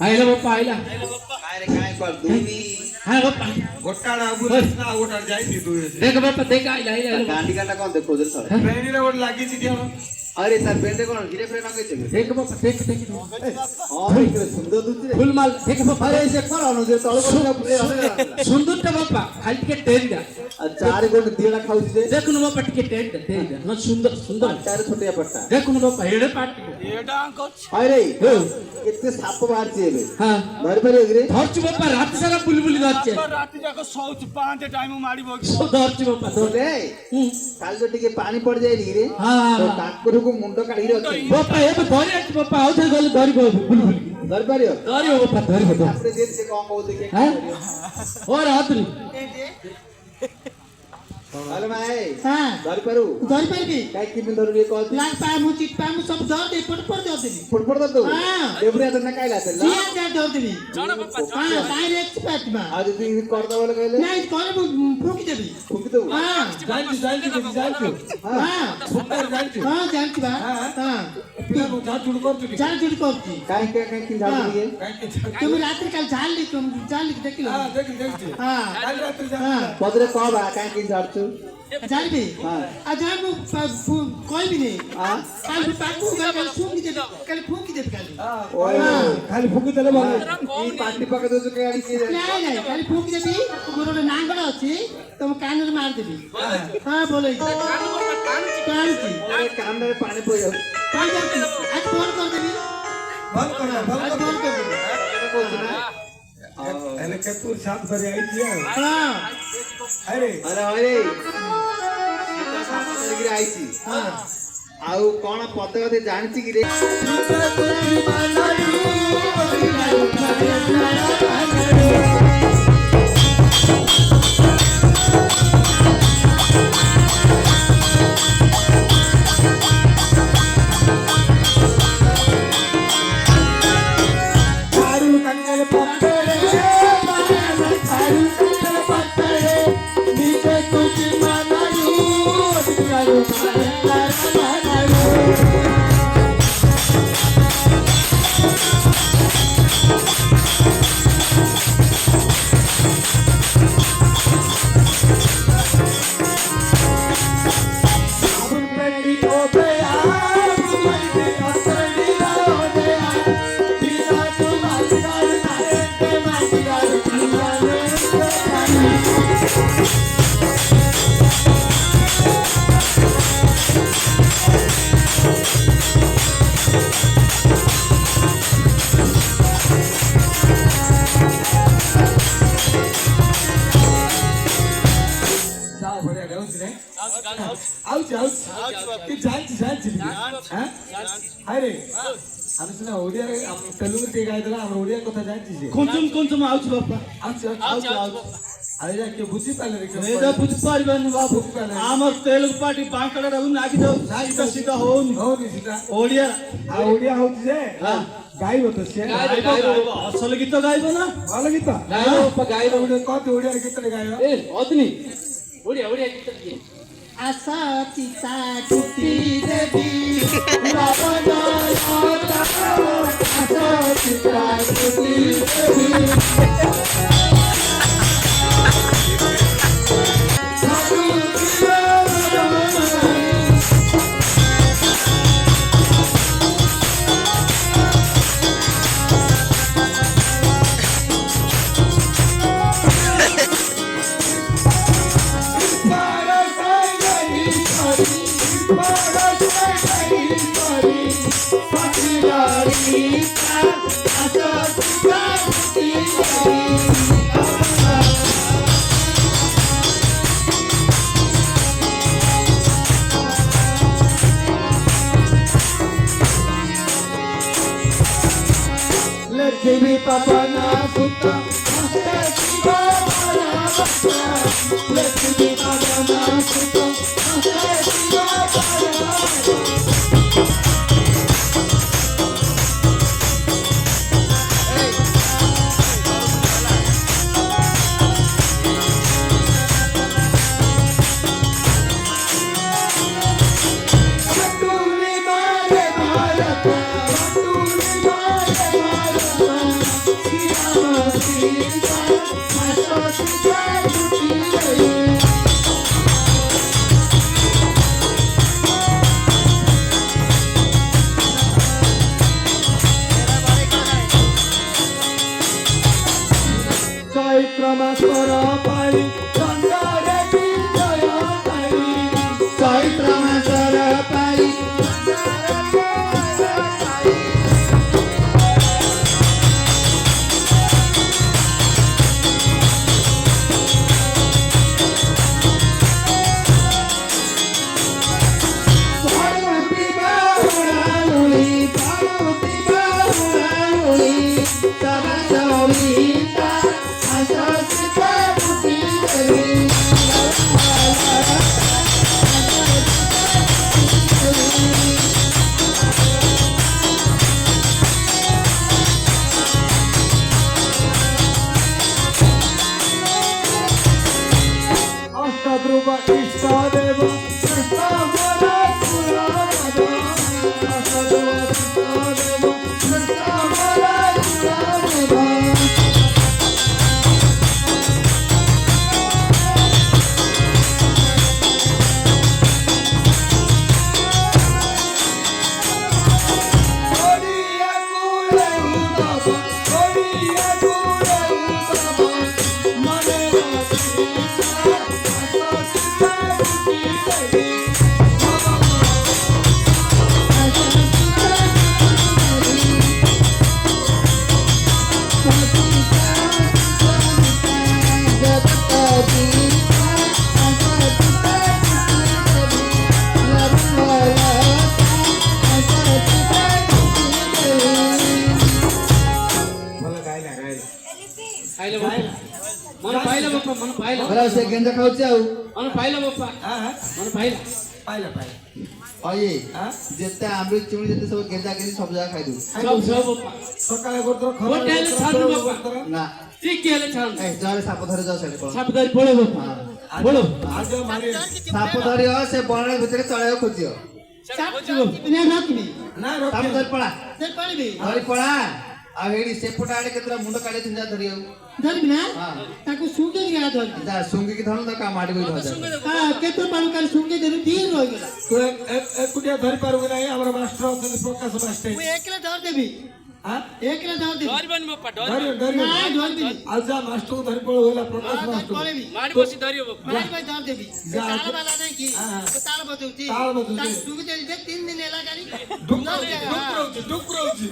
आईला बाप्पा आईला काय रे काय कर तुम्ही हा बाप्पा गोटाळा बुलसना गोटाळ जाईती तू देख बाप्पा देख आईला आईला गांडी काटा कोण ते खोजल सर ट्रेनिला वर लागीची देव अरे सर बेंडे कोण गिरे फ्रेम आगे देख बाप्पा देख देख हां इकडे सुंदर दुसरे फुल माल देख बाप्पा अरे इसे कोण जे तळकोटा प्ले सुंदर टा बाप्पा खाली के टेन द्या चार कोण दिला खाऊ दे देख न बाप्पा टिके टेन दे न सुंदर सुंदर चार छोटे पट्टा देख न बाप्पा हेडे पाट एडा अंकोच अरे कितने साप बाहरचे है हां भर भर रे धरछु बाप्पा रात सारा बुलबुली धरছে रात जाको सौच पांच टाइम मारी बोगी धरछु बाप्पा धरले काल जो टिके पानी पड़ जाए रे हां तो टाकुर को मुंडो काढी रे बाप्पा ए धरि आछ बाप्पा आउ थे गले धरि बुलबुली धर पारियो धरि बाप्पा धरि आपरे देश से कौन कहू देखे हां और हातरी अरे माए हां धर पारू धर पारबी काय की बिन धरू रे कहत लाग पामु चिट पामु सब धर दे पट दे देबी फुटफुट दर दो हां देवरे तर काय लाते ला जिया दे धर देबी जाना बाप्पा हां डायरेक्ट पाट मा आज तू इन कर दवाले कहले नहीं करे फूकी देबी फुक दो हां जानती हां फुकर जानती हां जानती बा हां तू जा जुड़ कर तू जान जुड़ करती काय की झाड दिए तुम रात्रि काल झाल ली तुम झाल ली देखिलो हां देख हां काल रात्रि जा हां पदरे कह बा काय की झाड तू जानबी हां आज हम कोई भी नहीं हां काल पाकू काल फूकी दे काल फूकी दे काल ओए खाली फुकी देले बोल ई पार्टी पका दो जो काय की नहीं नहीं खाली फूकी देबी मोर गोटे नांगड़ अछि तुम कान रे मार देबी हां बोले कान की अरे कान में पानी पो जाओ कान जाती आज फोन कर देबी बंद कर आज फोन कर देबी अरे के तू साथ भरे आई दिया हां अरे अरे सीता साथ भरे आई छी हां आउ कोन पते कते जानछि कि रे अरे আমি শুনা ওড়িয়া তেলুগু তে গাইদলা আমরা ওড়িয়া কথা জানছি কোন আউছ বাপ্পা আচ্ছা আরে কে বুঝি পালে রে মেদা বুঝ পারবেন বাবু আমার তেলুগু পার্টি বাঁকড়া রাউ নাগি দাও সিধা সিধা হোন হোনি সিধা ওড়িয়া ওড়িয়া হচ্ছে যে গাইব তো সে গাইব আসল গীত গাইব না ভালো গীত গাইব কত ওড়িয়া গীত গাইব এ অদনি ওড়িয়া গীত কি आशा चिता टूटी देवी रावण आशा चिता टूटी देवी लक्ष्मी पवन सुत हस्ते शिव पार्वती लक्ष्मी पवन सुत हस्ते शिव पार्वती চৈত্রমাসর পাই চন্দ্রে বিজয় পাই চৈত্রমাসর পাই ধ্রুব ইষ্ট দেব কৃষ্ণ বল পুরাণ ধ্রুব ইষ্ট দেব কৃষ্ণ বল পুরাণ ওড়িয়া কুলে উদব ওড়িয়া কুলে উদব মনে मन पाइला बापा मन पाइला बरा से गेंदा खाଉଛି ଆଉ मन पाइला बापा मन पाइला ପାଇଲା ପାଇଲା ଅଏ ଯେତେ ଆମ୍ବିଳ ଚିମୁଡ଼ି ଯେତେ ସବୁ ଗେନ୍ଦା ଗେଣ୍ଡି ସବୁ ଜାଗା ଖାଇଦଉ सब बापा ସକାଳେ ଗୋତ୍ର ଖରା ଗୋଟେ ହେଲେ ଛାଡୁ ବାପା ନା ठीक हेले छान ଏ ଜରେ ସାପ ଧରି ଯାଉ ସେଠି ପଳ साप धरी पळे बापा बोलो ଆଜ ମାରି ସାପ ଧରିଅ ସେ ବଣ ଭିତରେ ଚଳେଇବ ଖୋଜିଅ बिना नाकनी ନା ସାପ ରଖେ ଧରି ପଳା धर पाइबे ଧରି ପଳା ଆଉ ଏଇଠି ସେପଟ ଆଡେ କେତେଟା ମୁଣ୍ଡ କାଢି ଚିନ୍ତା ଧରିଅ धर बिना ହଁ ताको सुगे गया धर ଯା ସୁଙ୍ଗିକି ଧରୁ ତା କାମ ମାଡି ବୋଇ ଧର हां केतो पालु काल सुगे धर धीर रहि गेला ତୁ ଏକୁଟିଆ ଧରି ପାରିବୁ ନାହିଁ ଆମର ମାଷ୍ଟର ଅଛନ୍ତି ପ୍ରକାଶ ମାଷ୍ଟର ମୁଁ एकला धर देबी एकला धर देबी धरबन बापा ଧରି धर ना धर देबी ଆଉ ଯା ମାଷ୍ଟରକୁ ଧରି ପଳେଇ ହେଲା ପ୍ରକାଶ ମାଷ୍ଟର पळेबी मारी बसी धरियो बापा भाई भाई धर देबी जा, ताल जा। वाला नहीं की हाँ। तो ताल बजौती ताल बजौती। ताल सुगे दे 3 दिन एला गाड़ी ଡୁକ୍ ରହୁଛି ଡୁକ୍ ରହୁଛି